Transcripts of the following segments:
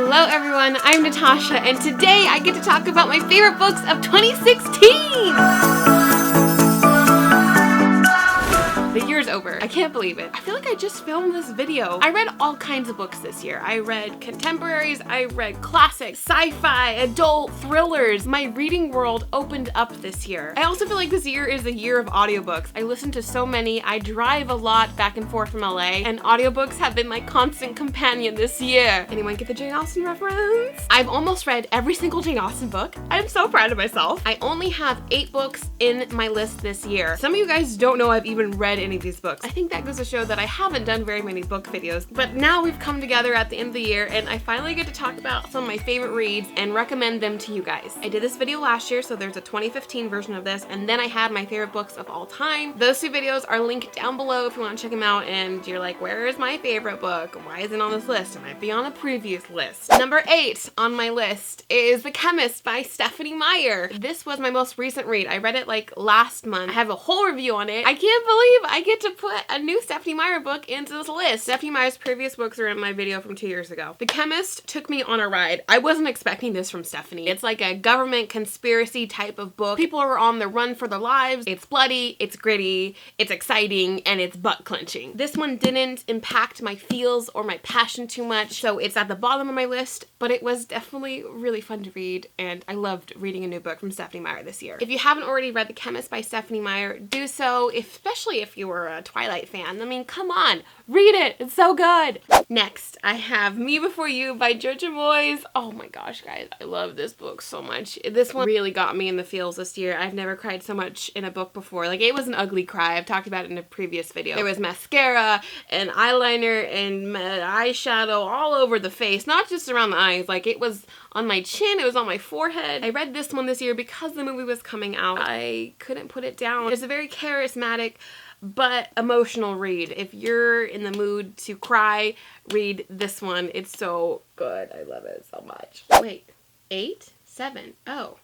Hello everyone, I'm Natasha, and today I get to talk about my favorite books of 2016! The year's over. I can't believe it. I feel like I just filmed this video. I read all kinds of books this year. I read contemporaries, I read classics, sci-fi, adult, thrillers. My reading world opened up this year. I also feel like this year is the year of audiobooks. I listen to so many, I drive a lot back and forth from LA, and audiobooks have been my constant companion this year. Anyone get the Jane Austen reference? I've almost read every single Jane Austen book. I'm so proud of myself. I only have 8 books in my list this year. Some of you guys don't know I've even read any of these books. I think that goes to show that I haven't done very many book videos, but now we've come together at the end of the year and I finally get to talk about some of my favorite reads and recommend them to you guys. I did this video last year, so there's a 2015 version of this, and then I had my favorite books of all time. Those 2 videos are linked down below if you want to check them out and you're like, where is my favorite book? Why isn't it on this list? It might be on a previous list. Number 8 on my list is The Chemist by Stephenie Meyer. This was my most recent read. I read it like last month. I have a whole review on it. I can't believe I get to put a new Stephenie Meyer book into this list. Stephenie Meyer's previous books are in my video from 2 years ago. The Chemist took me on a ride. I wasn't expecting this from Stephenie. It's like a government conspiracy type of book. People are on the run for their lives. It's bloody, it's gritty, it's exciting, and it's butt clenching. This one didn't impact my feels or my passion too much, so it's at the bottom of my list, but it was definitely really fun to read, and I loved reading a new book from Stephenie Meyer this year. If you haven't already read The Chemist by Stephenie Meyer, do so, especially if you were a Twilight fan. I mean, come on, read it, it's so good. Next, I have Me Before You by Jojo Moyes. Oh my gosh, guys, I love this book so much. This one really got me in the feels this year. I've never cried so much in a book before. Like, it was an ugly cry. I've talked about it in a previous video. There was mascara and eyeliner and eyeshadow all over the face, not just around the eyes. Like, it was on my chin, it was on my forehead. I read this one this year because the movie was coming out. I couldn't put it down. It's a very charismatic but emotional read. If you're in the mood to cry, read this one. It's so good. I love it so much. Wait, 8? 7? Oh.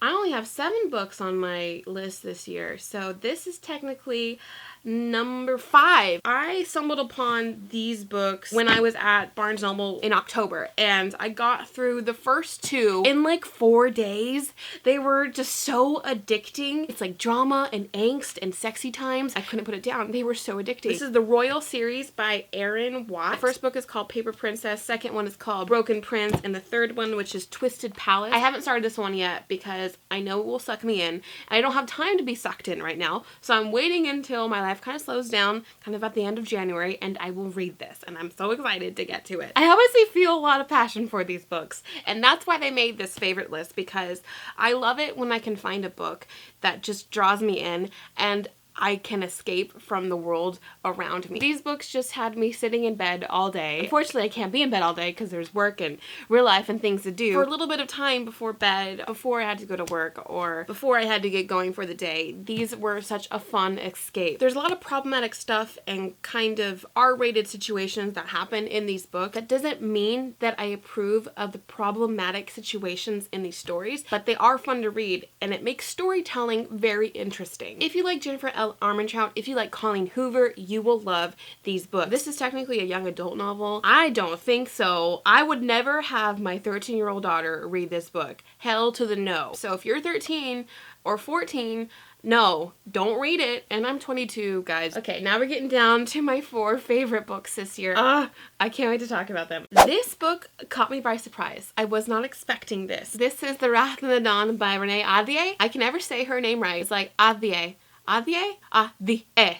I only have 7 books on my list this year, so this is technically number 5. I stumbled upon these books when I was at Barnes & Noble in October, and I got through the first 2 in like 4 days. They were just so addicting. It's like drama and angst and sexy times. I couldn't put it down. They were so addicting. This is the Royal series by Erin Watt. The first book is called Paper Princess, second one is called Broken Prince, and the third one, which is Twisted Palace. I haven't started this one yet because I know it will suck me in, and I don't have time to be sucked in right now, so I'm waiting until my life kind of slows down, kind of at the end of January, and I will read this, and I'm so excited to get to it. I obviously feel a lot of passion for these books, and that's why they made this favorite list, because I love it when I can find a book that just draws me in, and I can escape from the world around me. These books just had me sitting in bed all day. Unfortunately, I can't be in bed all day because there's work and real life and things to do. For a little bit of time before bed, before I had to go to work or before I had to get going for the day, these were such a fun escape. There's a lot of problematic stuff and kind of R-rated situations that happen in these books. That doesn't mean that I approve of the problematic situations in these stories, but they are fun to read and it makes storytelling very interesting. If you like Jennifer L. Armentrout, if you like Colleen Hoover, you will love these books. This is technically a young adult novel. I don't think so. I would never have my 13-year-old daughter read this book. Hell to the no. So if you're 13 or 14, no, don't read it. And I'm 22, guys. Okay, now we're getting down to my 4 favorite books this year. I can't wait to talk about them. This book caught me by surprise. I was not expecting this. This is The Wrath of the Dawn by Renee Ahdieh. I can never say her name right. It's like Ahdieh. Ahdieh? Ahdieh.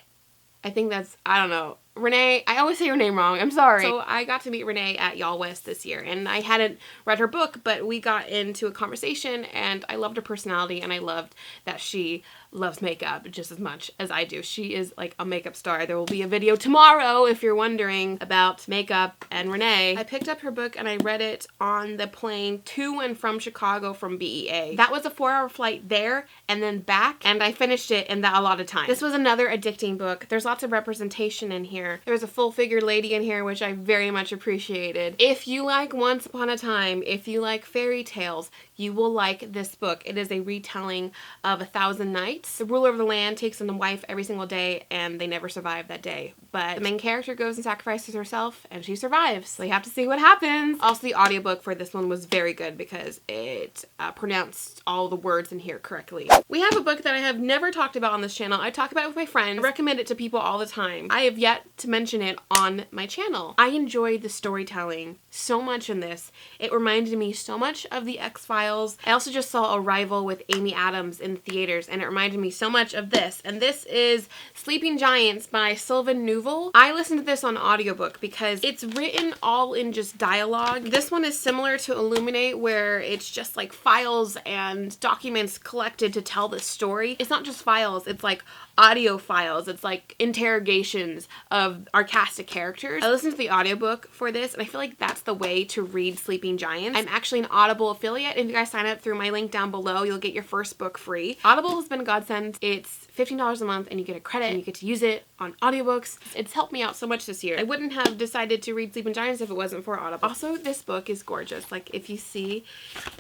I think that's, I don't know. Renee, I always say her name wrong, I'm sorry. So I got to meet Renee at Y'all West this year, and I hadn't read her book, but we got into a conversation, and I loved her personality, and I loved that she loves makeup just as much as I do. She is like a makeup star. There will be a video tomorrow if you're wondering about makeup and Renee. I picked up her book and I read it on the plane to and from Chicago from BEA. That was a 4-hour flight there and then back, and I finished it in that allotted time. This was another addicting book. There's lots of representation in here. here. There was a full-figured lady in here, which I very much appreciated. If you like Once Upon a Time, if you like fairy tales, you will like this book. It is a retelling of 1,000 Nights. The ruler of the land takes in a wife every single day, and they never survive that day. But the main character goes and sacrifices herself, and she survives. So you have to see what happens. Also, the audiobook for this one was very good because it pronounced all the words in here correctly. We have a book that I have never talked about on this channel. I talk about it with my friends. I recommend it to people all the time. I have yet to mention it on my channel. I enjoyed the storytelling so much in this. It reminded me so much of the X-Files. I also just saw Arrival with Amy Adams in the theaters, and it reminded me so much of this. And this is Sleeping Giants by Sylvan Neuvel. I listened to this on audiobook because it's written all in just dialogue. This one is similar to Illuminate, where it's just like files and documents collected to tell the story. It's not just files, it's like audio files. It's like interrogations of our cast of characters. I listened to the audiobook for this, and I feel like that's the way to read Sleeping Giants. I'm actually an Audible affiliate. If you guys sign up through my link down below, you'll get your first book free. Audible has been a godsend. It's $15 a month, and you get a credit, and you get to use it on audiobooks. It's helped me out so much this year. I wouldn't have decided to read Sleeping Giants if it wasn't for Audible. Also, this book is gorgeous. Like, if you see,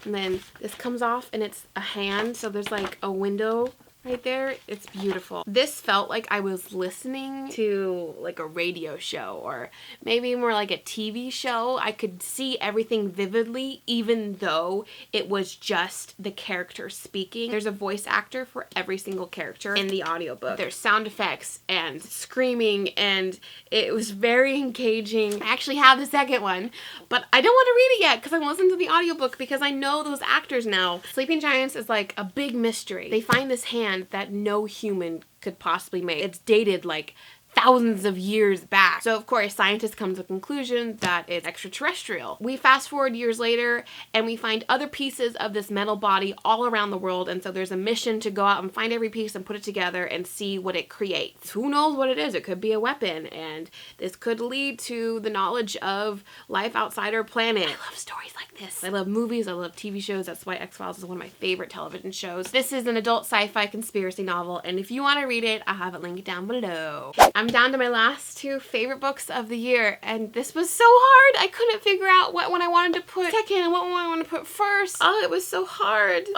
and then this comes off, and it's a hand, so there's like a window right there. It's beautiful. This felt like I was listening to like a radio show, or maybe more like a TV show. I could see everything vividly, even though it was just the character speaking. There's a voice actor for every single character in the audiobook. There's sound effects and screaming, and it was very engaging. I actually have the second one, but I don't want to read it yet because I'm listening to the audiobook because I know those actors now. Sleeping Giants is like a big mystery. They find this hand that no human could possibly make. It's dated like thousands of years back. So of course, scientists come to the conclusion that it's extraterrestrial. We fast forward years later, and we find other pieces of this metal body all around the world, and so there's a mission to go out and find every piece and put it together and see what it creates. Who knows what it is? It could be a weapon, and this could lead to the knowledge of life outside our planet. I love stories like this. I love movies, I love TV shows. That's why X-Files is one of my favorite television shows. This is an adult sci-fi conspiracy novel, and if you want to read it, I have it linked down below. I'm down to my last two favorite books of the year, and this was so hard. I couldn't figure out what one I wanted to put second and what one I wanted to put first. Oh, it was so hard.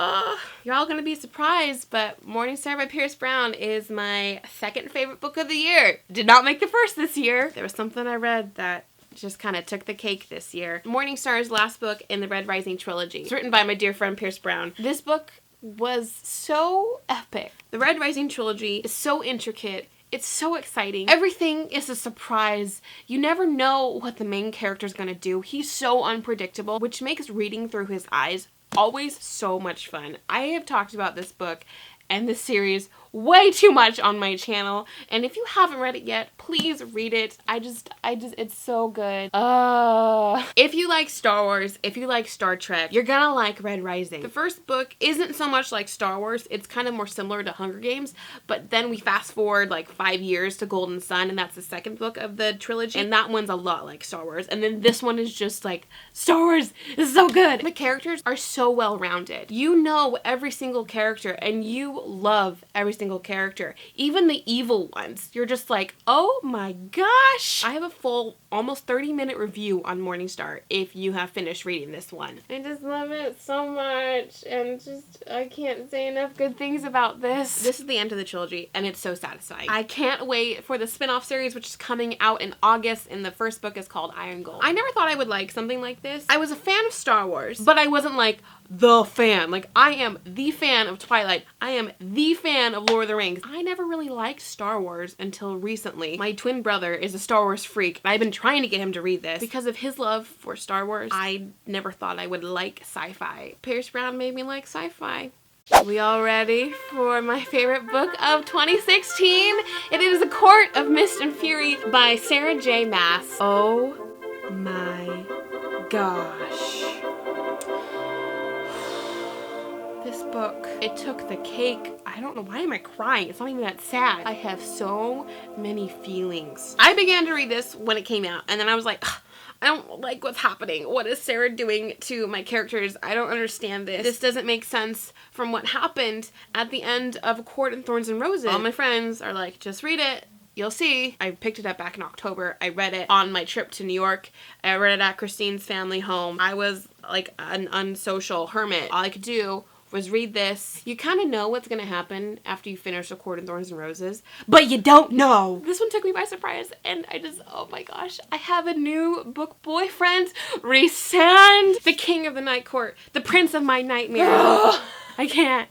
You're all gonna be surprised, but Morningstar by Pierce Brown is my second favorite book of the year. Did not make the first this year. There was something I read that just kind of took the cake this year. Morningstar's last book in the Red Rising trilogy. It's written by my dear friend Pierce Brown. This book was so epic. The Red Rising trilogy is so intricate. It's so exciting. Everything is a surprise. You never know what the main character is going to do. He's so unpredictable, which makes reading through his eyes always so much fun. I have talked about this book and this series way too much on my channel, and if you haven't read it yet, please read it. It's so good. If you like Star Wars, if you like Star Trek, you're gonna like Red Rising. The first book isn't so much like Star Wars, it's kind of more similar to Hunger Games, but then we fast forward like 5 years to Golden Sun, and that's the second book of the trilogy, and that one's a lot like Star Wars, and then this one is just like, Star Wars is so good. The characters are so well-rounded. You know every single character, and you love every single character, even the evil ones. You're just like, oh my gosh. I have a full almost 30-minute review on Morningstar if you have finished reading this one. I just love it so much, and I can't say enough good things about this. This is the end of the trilogy, and it's so satisfying. I can't wait for the spin-off series, which is coming out in August, and the first book is called Iron Gold. I never thought I would like something like this. I was a fan of Star Wars, but I wasn't like the fan. Like, I am the fan of Twilight. I am the fan of Lord of the Rings. I never really liked Star Wars until recently. My twin brother is a Star Wars freak, and I've been trying to get him to read this. Because of his love for Star Wars, I never thought I would like sci-fi. Pierce Brown made me like sci-fi. We all ready for my favorite book of 2016? It is A Court of Mist and Fury by Sarah J. Maas. Oh my gosh. This book, it took the cake. I don't know, why am I crying? It's not even that sad. I have so many feelings. I began to read this when it came out, and then I was like, I don't like what's happening. What is Sarah doing to my characters? I don't understand this. This doesn't make sense from what happened at the end of A Court in Thorns and Roses. All my friends are like, just read it. you'll see, I picked it up back in October. I read it on my trip to New York. I read it at Christine's family home. I was like an unsocial hermit. All I could do was read this. You kind of know what's gonna happen after you finish A Court of Thorns and Roses, but you don't know. This one took me by surprise, and oh my gosh, I have a new book boyfriend. Rhysand, the king of the night court, the prince of my nightmares. I can't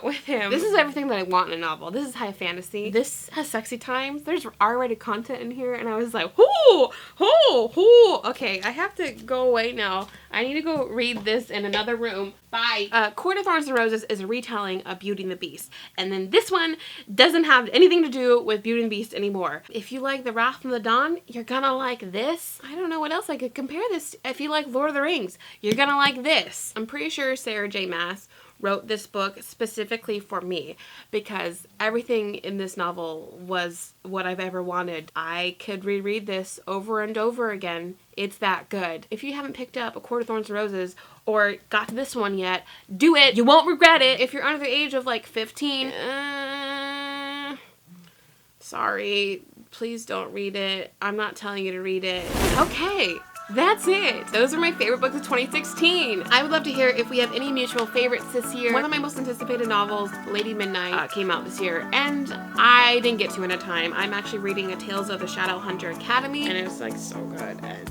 with him. This is everything that I want in a novel. This is high fantasy. This has sexy times. There's R-rated content in here, and I was like, okay, I have to go away now. I need to go read this in another room. Bye. Court of Thorns and Roses is a retelling of Beauty and the Beast, and then this one doesn't have anything to do with Beauty and the Beast anymore. If you like The Wrath from the Dawn, you're gonna like this. I don't know what else I could compare this to. If you like Lord of the Rings, you're gonna like this. I'm pretty sure Sarah J. Maas wrote this book specifically for me because everything in this novel was what I've ever wanted. I could reread this over and over again. It's that good. If you haven't picked up A Court of Thorns and Roses or got to this one yet, do it. You won't regret it. If you're under the age of like 15, sorry, please don't read it. I'm not telling you to read it. Okay. That's it. Those are my favorite books of 2016. I would love to hear if we have any mutual favorites this year. One of my most anticipated novels, Lady Midnight, came out this year, and I didn't get to in a time. I'm actually reading A Tales of the Shadowhunter Academy, and it's like so good, and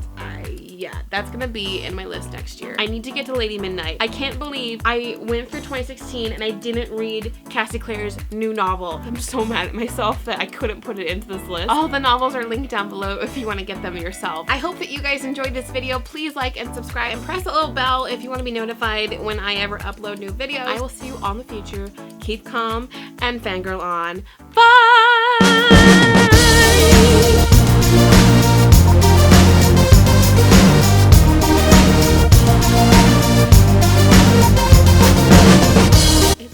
yeah, that's gonna be in my list next year. I need to get to Lady Midnight. I can't believe I went through 2016 and I didn't read Cassie Clare's new novel. I'm so mad at myself that I couldn't put it into this list. All the novels are linked down below if you want to get them yourself. I hope that you guys enjoyed this video. Please like and subscribe and press the little bell if you want to be notified when I ever upload new videos. I will see you on the future. Keep calm and fangirl on. Bye!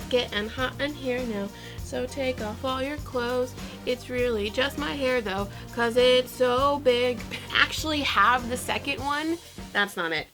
Getting hot in here now, so take off all your clothes. It's really just my hair though, cause it's so big. Actually have the second one. That's not it.